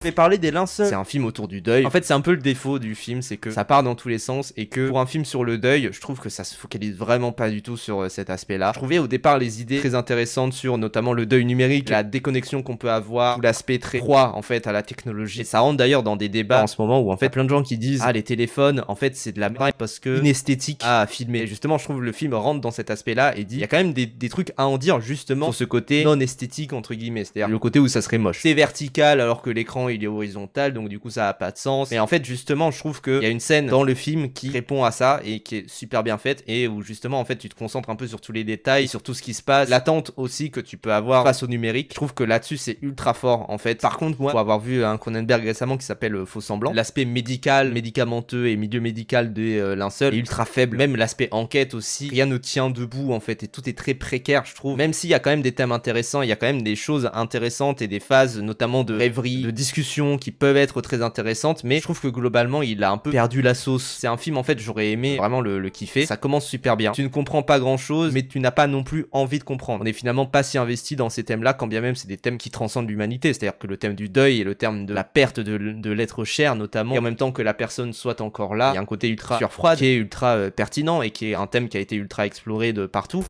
Je vais parler des linceuls. C'est un film autour du deuil. En fait, c'est un peu le défaut du film, c'est que ça part dans tous les sens et que pour un film sur le deuil, je trouve que ça se focalise vraiment pas du tout sur cet aspect-là. Je trouvais au départ les idées très intéressantes sur notamment le deuil numérique, la déconnexion qu'on peut avoir, tout l'aspect très froid en fait à la technologie. Et ça rentre d'ailleurs dans des débats en ce moment où en fait plein de gens qui disent les téléphones en fait c'est de la merde parce que inesthétique à filmer. Et justement, je trouve que le film rentre dans cet aspect-là et dit il y a quand même des trucs à en dire justement sur ce côté non esthétique entre guillemets, c'est-à-dire le côté où ça serait moche. C'est vertical alors que l'écran il est horizontal, donc du coup ça a pas de sens. Mais en fait justement je trouve qu'il y a une scène dans le film qui répond à ça et qui est super bien faite et où justement en fait tu te concentres un peu sur tous les détails, sur tout ce qui se passe, l'attente aussi que tu peux avoir face au numérique. Je trouve que là-dessus c'est ultra fort en fait. Par contre moi pour avoir vu un Cronenberg récemment qui s'appelle Faux Semblant, l'aspect médical, médicamenteux et milieu médical des linceuls est ultra faible. Même l'aspect enquête aussi, rien ne tient debout en fait et tout est très précaire je trouve. Même s'il y a quand même des thèmes intéressants, il y a quand même des choses intéressantes et des phases notamment de rêverie, de discussion qui peuvent être très intéressantes, mais je trouve que globalement il a un peu perdu la sauce. C'est un film en fait j'aurais aimé vraiment le kiffer. Ça commence super bien, tu ne comprends pas grand chose mais tu n'as pas non plus envie de comprendre. On est finalement pas si investi dans ces thèmes là quand bien même c'est des thèmes qui transcendent l'humanité, c'est à dire que le thème du deuil et le thème de la perte de l'être cher notamment, et en même temps que la personne soit encore là, il y a un côté ultra surfroid qui est ultra pertinent et qui est un thème qui a été ultra exploré de partout.